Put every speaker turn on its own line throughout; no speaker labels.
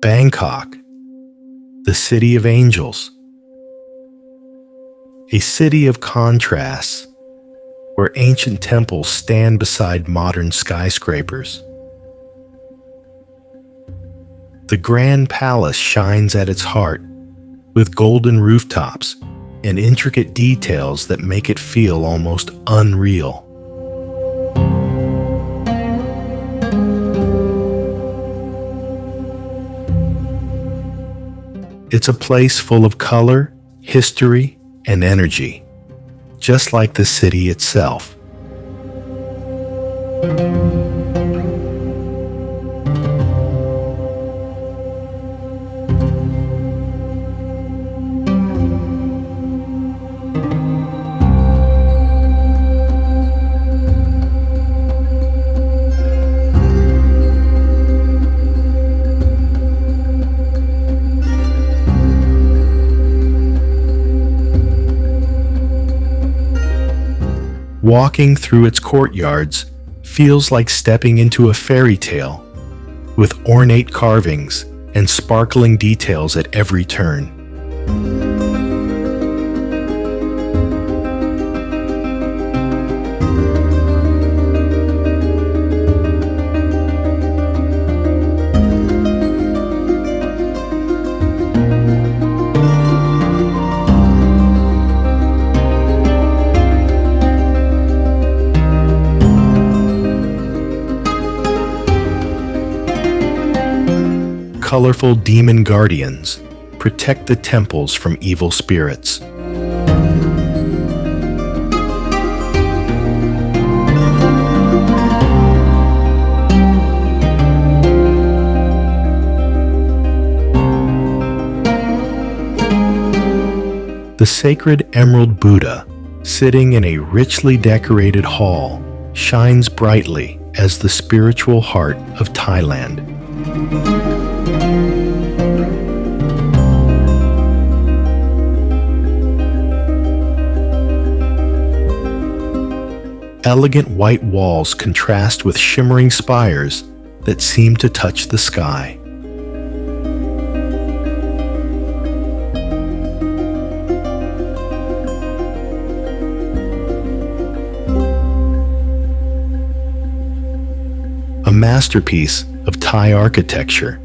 Bangkok, the city of angels. A city of contrasts, where ancient temples stand beside modern skyscrapers. The Grand Palace shines at its heart, with golden rooftops and intricate details that make it feel almost unreal. It's a place full of color, history, and energy, just like the city itself. Walking through its courtyards feels like stepping into a fairy tale, with ornate carvings and sparkling details at every turn. Colorful demon guardians protect the temples from evil spirits. The sacred Emerald Buddha, sitting in a richly decorated hall, shines brightly as the spiritual heart of Thailand. Elegant white walls contrast with shimmering spires that seem to touch the sky. A masterpiece of Thai architecture.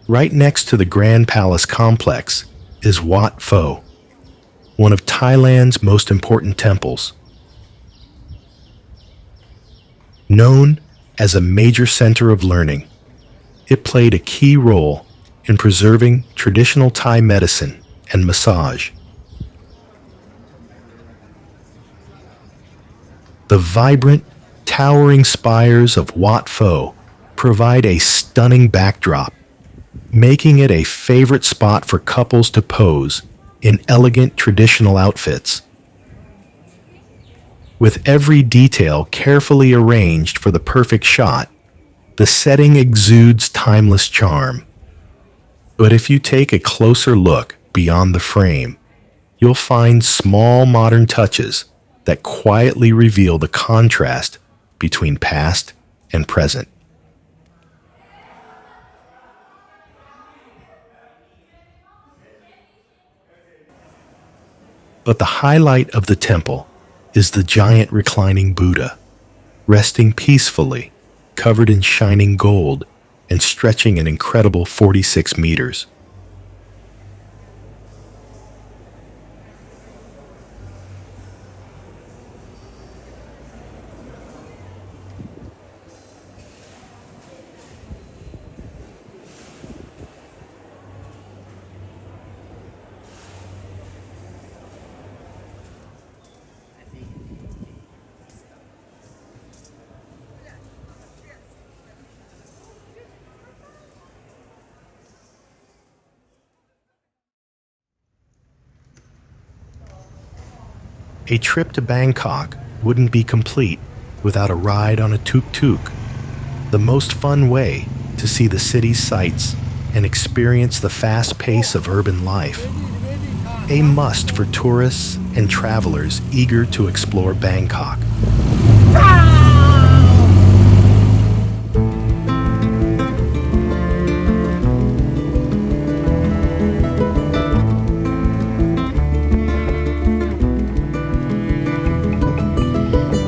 Right next to the Grand Palace complex is Wat Phra, one of Thailand's most important temples. Known as a major center of learning, it played a key role in preserving traditional Thai medicine and massage. The vibrant, towering spires of Wat Phra provide a stunning backdrop, making it a favorite spot for couples to pose in elegant traditional outfits. With every detail carefully arranged for the perfect shot, the setting exudes timeless charm. But if you take a closer look beyond the frame, you'll find small modern touches that quietly reveal the contrast between past and present. But the highlight of the temple is the giant reclining Buddha, resting peacefully, covered in shining gold and stretching an incredible 46 meters. A trip to Bangkok wouldn't be complete without a ride on a tuk-tuk, the most fun way to see the city's sights and experience the fast pace of urban life. A must for tourists and travelers eager to explore Bangkok.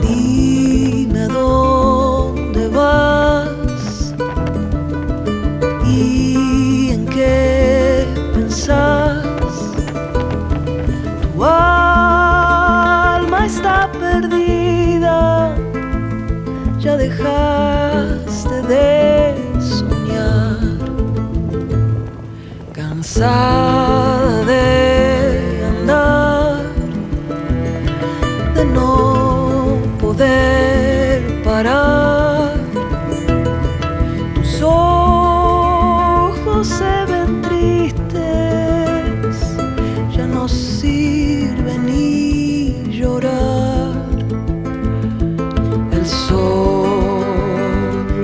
Dime a dónde vas y en qué pensás. Tu alma está perdida, ya dejaste de soñar, cansada de andar, de no poder parar. Tus ojos se ven tristes, ya no sirve ni llorar. El sol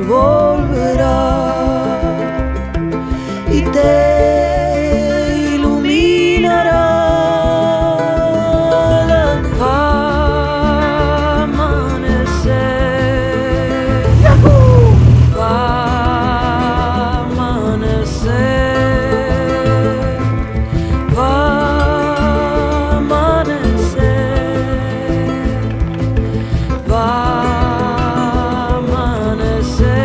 volverá y te iluminará. Va a amanecer, va a amanecer, va a amanecer, va a amanecer,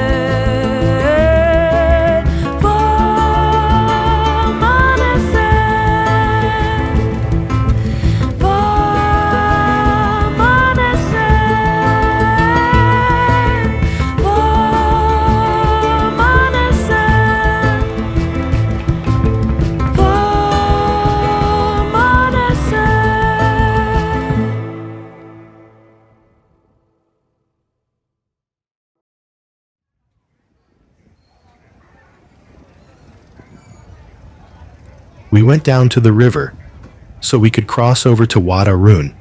va a amanecer, va a amanecer, va a amanecer, va a amanecer.
We went down to the river so we could cross over to Wat Arun,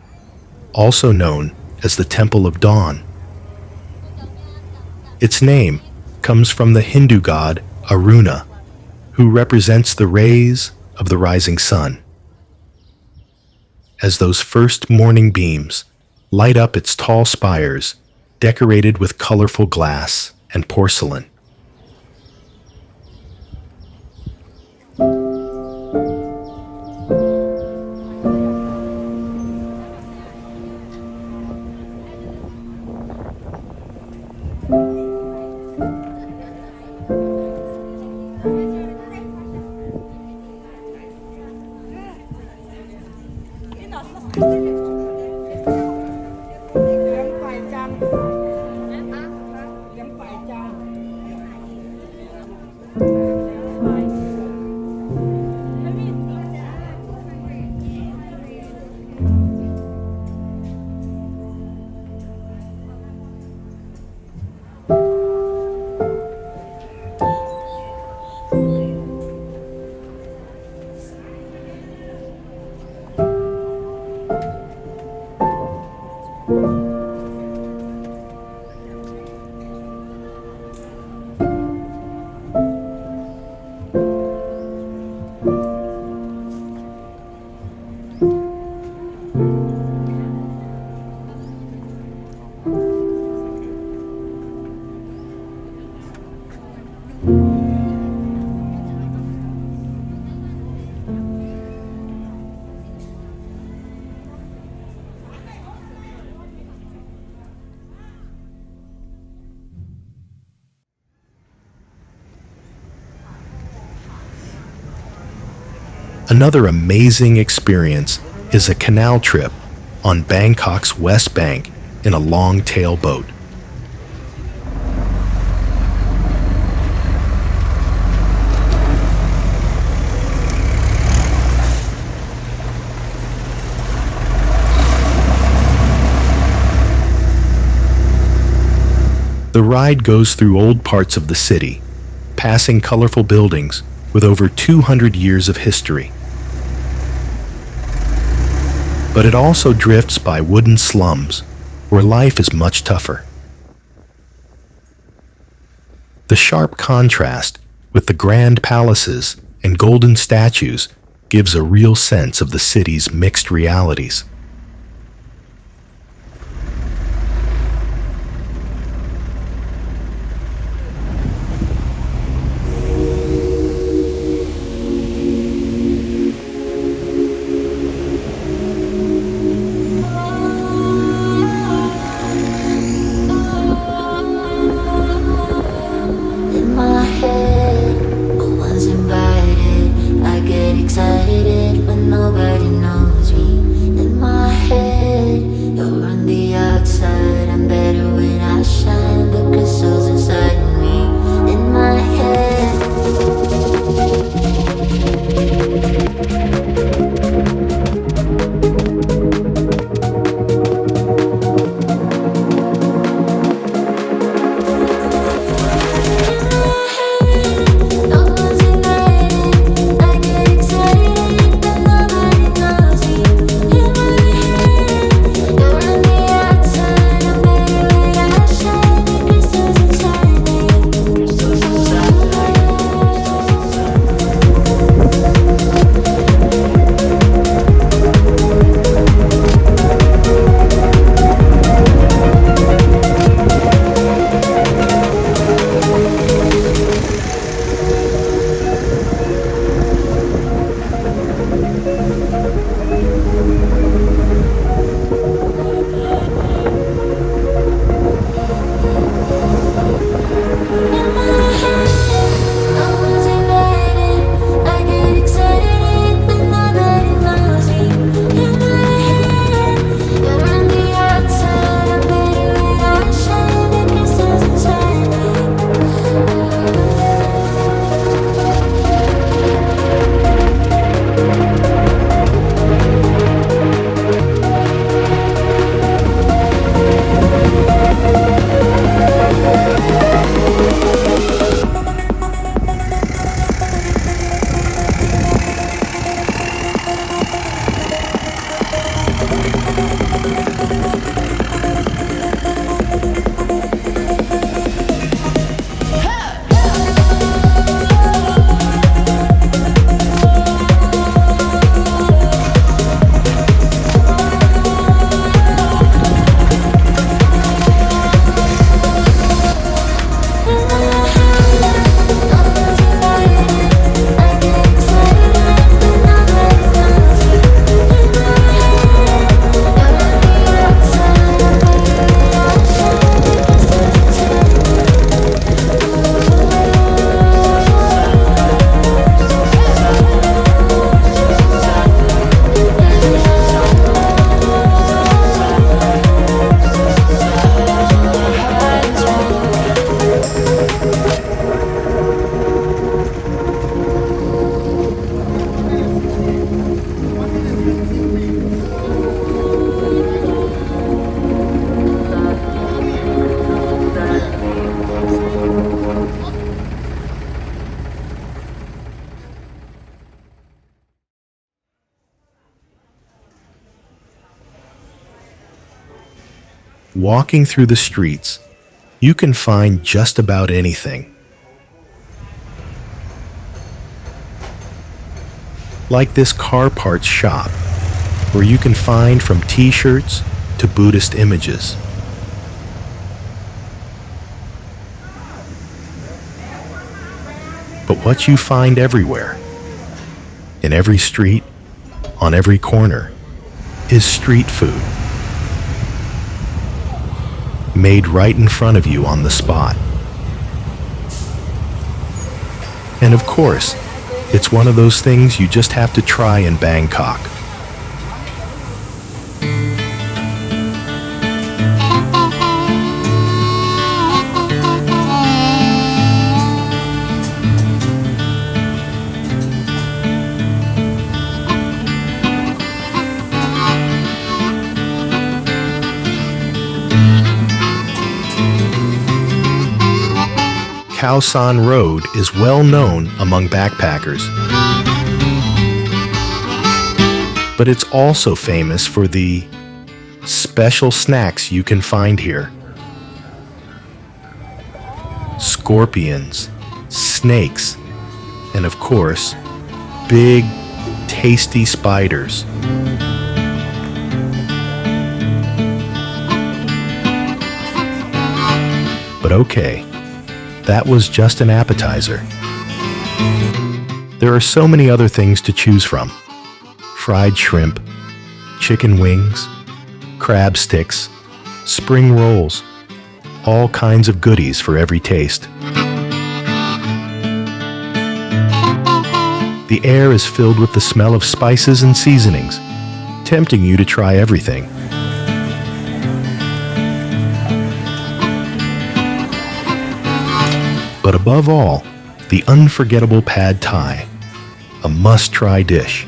also known as the Temple of Dawn. Its name comes from the Hindu god Aruna, who represents the rays of the rising sun. As those first morning beams light up its tall spires, decorated with colorful glass and porcelain. Another amazing experience is a canal trip on Bangkok's west bank in a long-tail boat. The ride goes through old parts of the city, passing colorful buildings with over 200 years of history. But it also drifts by wooden slums, where life is much tougher. The sharp contrast with the grand palaces and golden statues gives a real sense of the city's mixed realities. Walking through the streets, you can find just about anything. Like this car parts shop, where you can find from t-shirts to Buddhist images. But what you find everywhere, in every street, on every corner, is street food. Made right in front of you on the spot. And of course, it's one of those things you just have to try in Bangkok. Khao San Road is well known among backpackers, but it's also famous for the special snacks you can find here. Scorpions, snakes, and of course, big, tasty spiders. But okay, that was just an appetizer. There are so many other things to choose from. Fried shrimp, chicken wings, crab sticks, spring rolls, all kinds of goodies for every taste. The air is filled with the smell of spices and seasonings, tempting you to try everything. But above all, the unforgettable pad thai, a must-try dish.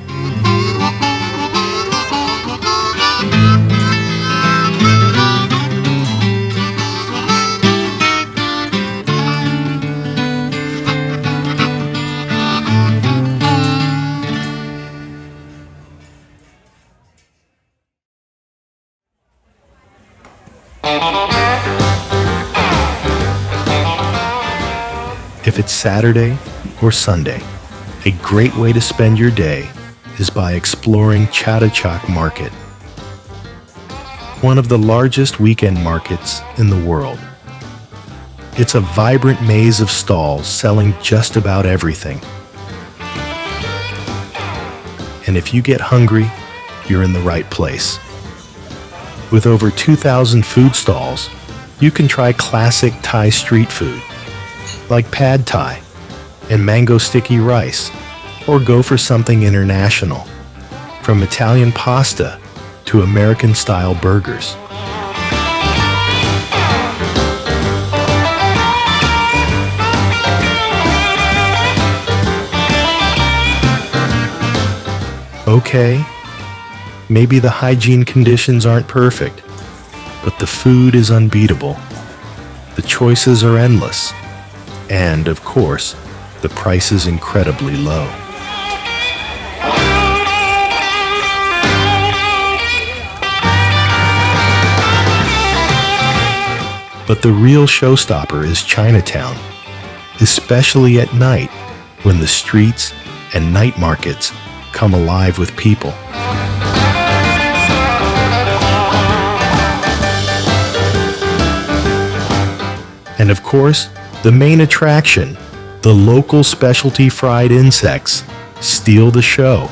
If it's Saturday or Sunday, a great way to spend your day is by exploring Chatuchak Market, one of the largest weekend markets in the world. It's a vibrant maze of stalls selling just about everything. And if you get hungry, you're in the right place. With over 2,000 food stalls, you can try classic Thai street food, like pad thai and mango sticky rice, or go for something international, from Italian pasta to American-style burgers. Okay, maybe the hygiene conditions aren't perfect, but the food is unbeatable. The choices are endless. And, of course, the price is incredibly low. But the real showstopper is Chinatown, especially at night when the streets and night markets come alive with people. And of course, the main attraction, the local specialty fried insects, steal the show.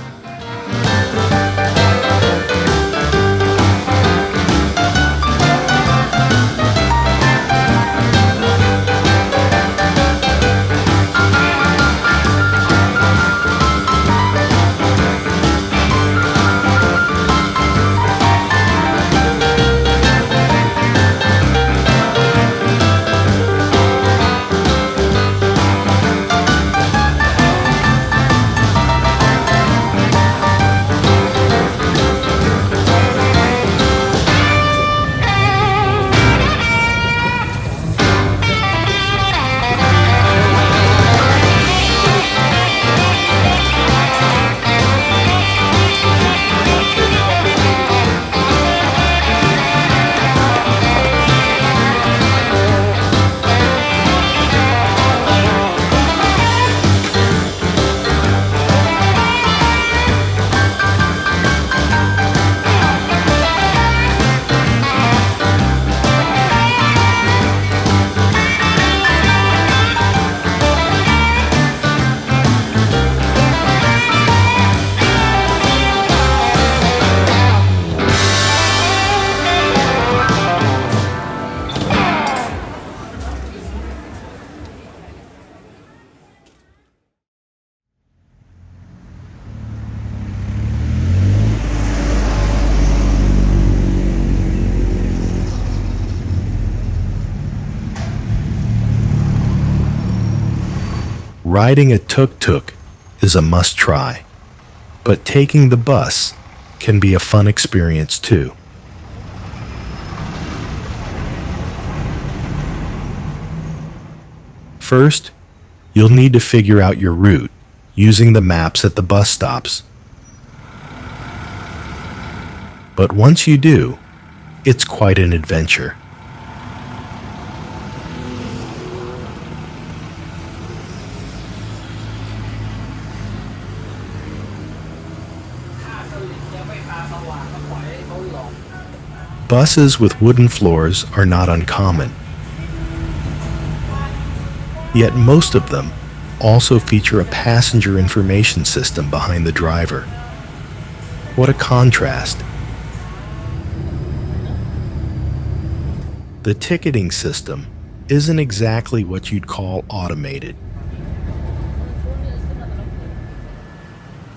Riding a tuk-tuk is a must-try, but taking the bus can be a fun experience too. First, you'll need to figure out your route using the maps at the bus stops. But once you do, it's quite an adventure. Buses with wooden floors are not uncommon. Yet most of them also feature a passenger information system behind the driver. What a contrast! The ticketing system isn't exactly what you'd call automated.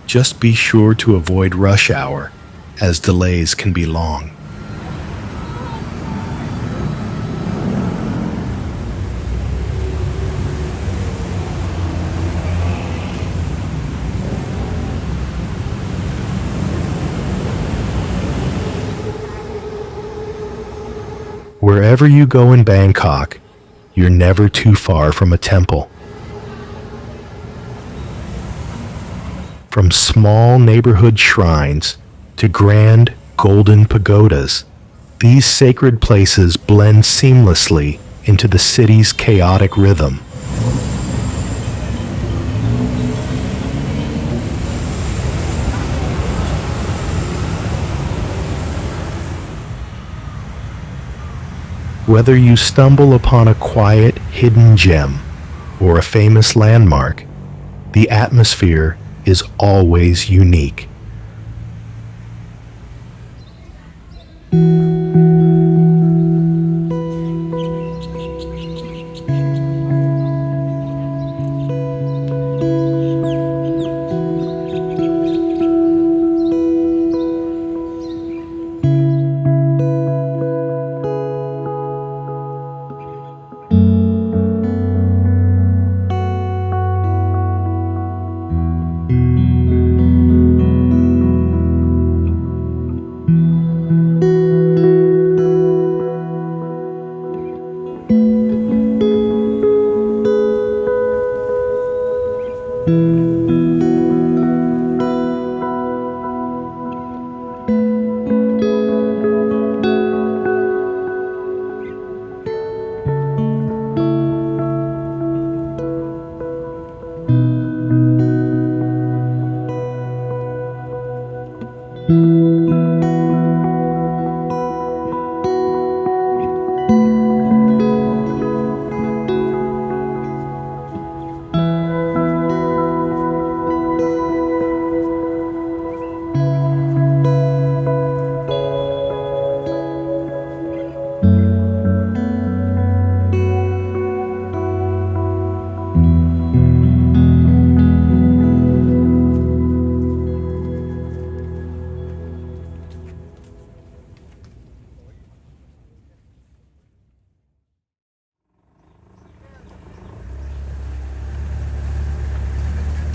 Just be sure to avoid rush hour, as delays can be long. Wherever you go in Bangkok, you're never too far from a temple. From small neighborhood shrines to grand golden pagodas, these sacred places blend seamlessly into the city's chaotic rhythm. Whether you stumble upon a quiet, hidden gem or a famous landmark, the atmosphere is always unique.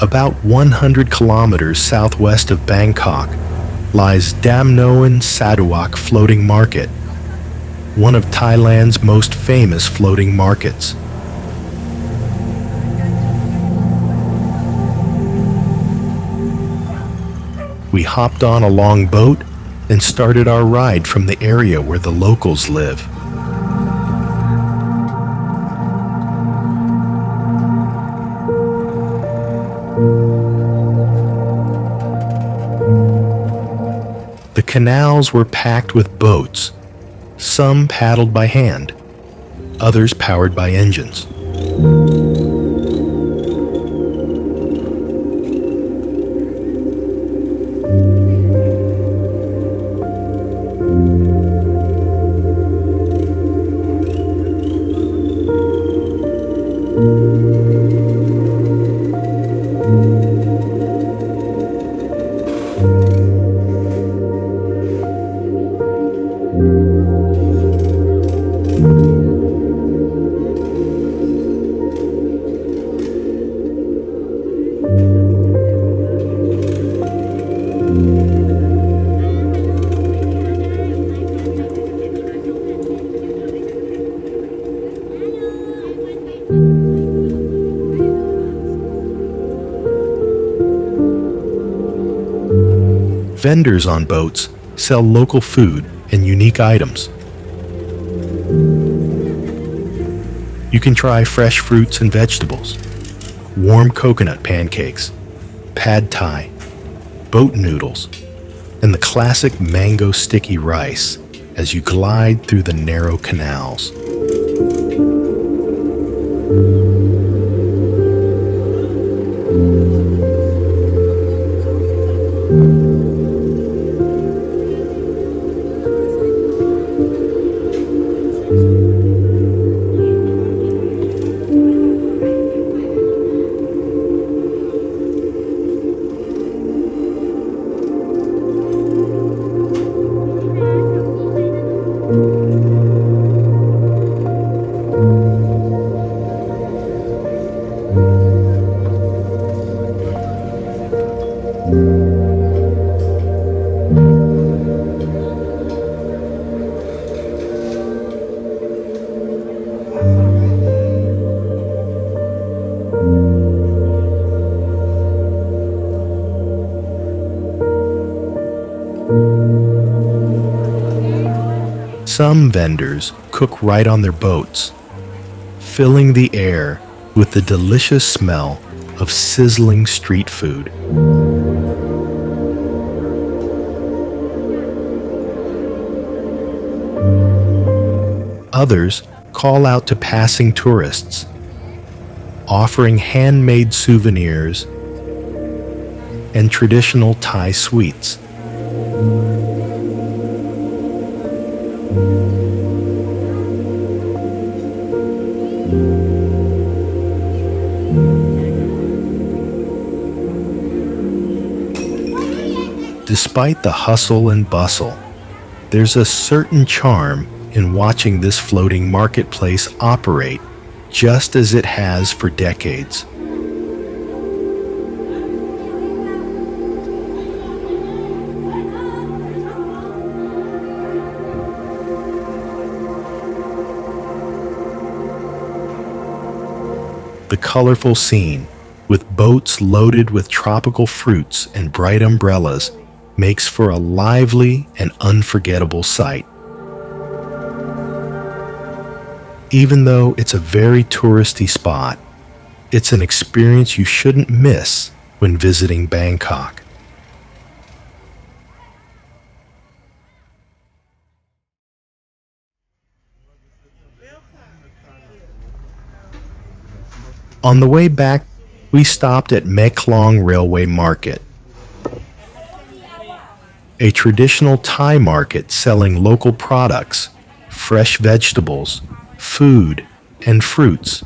About 100 kilometers southwest of Bangkok lies Damnoen Saduak Floating Market, one of Thailand's most famous floating markets. We hopped on a long boat and started our ride from the area where the locals live. The canals were packed with boats, some paddled by hand, others powered by engines. Vendors on boats sell local food and unique items. You can try fresh fruits and vegetables, warm coconut pancakes, pad thai, boat noodles, and the classic mango sticky rice as you glide through the narrow canals. Some vendors cook right on their boats, filling the air with the delicious smell of sizzling street food. Others call out to passing tourists, offering handmade souvenirs and traditional Thai sweets. Despite the hustle and bustle, there's a certain charm in watching this floating marketplace operate just as it has for decades. The colorful scene, with boats loaded with tropical fruits and bright umbrellas, makes for a lively and unforgettable sight. Even though it's a very touristy spot, it's an experience you shouldn't miss when visiting Bangkok. On the way back, we stopped at Maeklong Railway Market, a traditional Thai market selling local products, fresh vegetables, food, and fruits.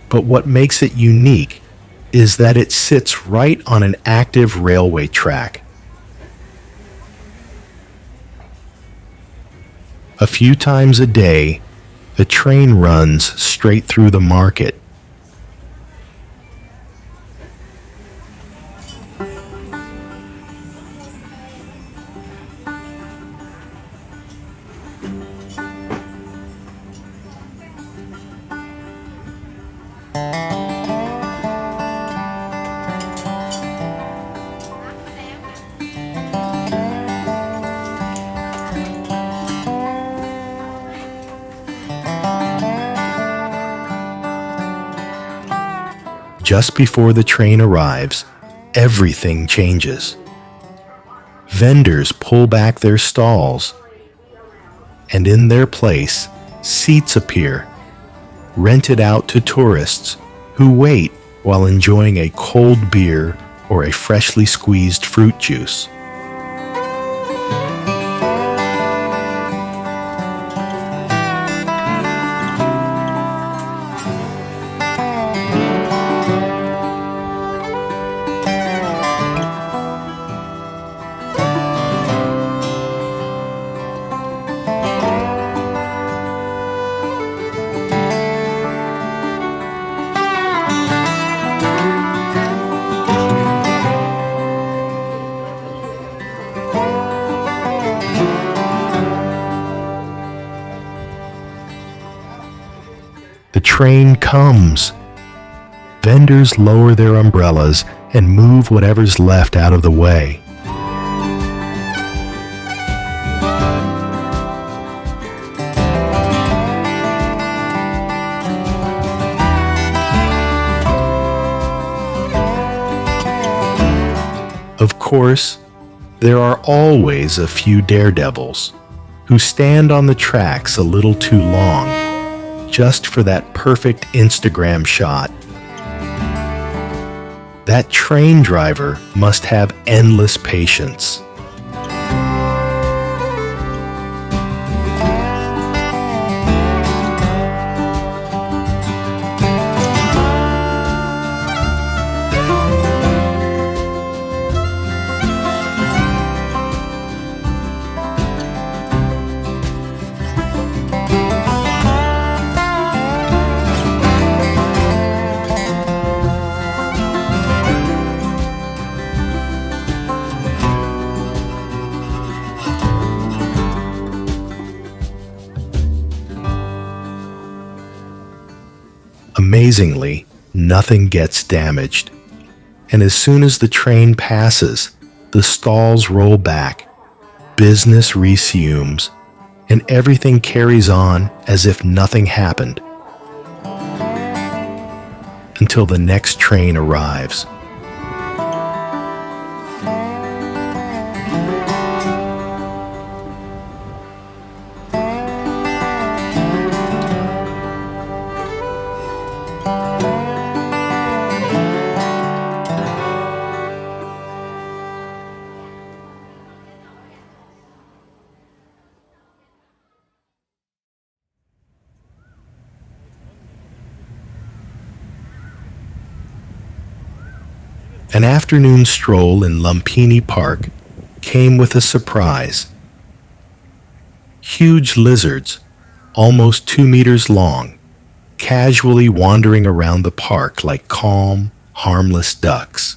But what makes it unique is that it sits right on an active railway track. A few times a day, the train runs straight through the market. Just before the train arrives, everything changes. Vendors pull back their stalls, and in their place, seats appear, rented out to tourists who wait while enjoying a cold beer or a freshly squeezed fruit juice. The train comes. Vendors lower their umbrellas and move whatever's left out of the way. Of course, there are always a few daredevils who stand on the tracks a little too long just for that perfect Instagram shot. That train driver must have endless patience. Amazingly, nothing gets damaged, and as soon as the train passes, the stalls roll back, business resumes, and everything carries on as if nothing happened until the next train arrives. An afternoon stroll in Lumpini Park came with a surprise. Huge lizards, almost 2 meters long, casually wandering around the park like calm, harmless ducks.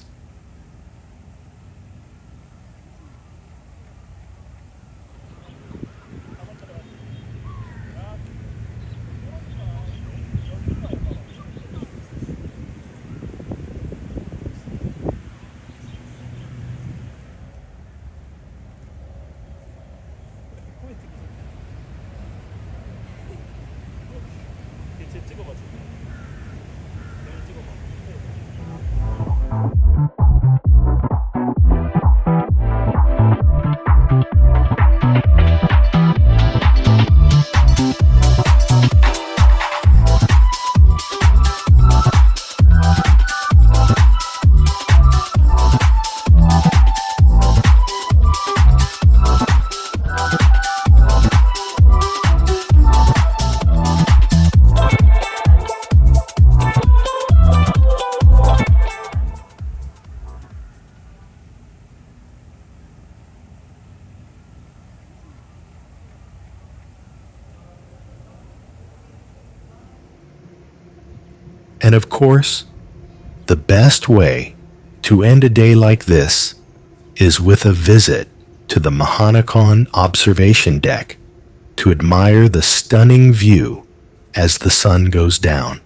And of course, the best way to end a day like this is with a visit to the Mahanakhon observation deck to admire the stunning view as the sun goes down.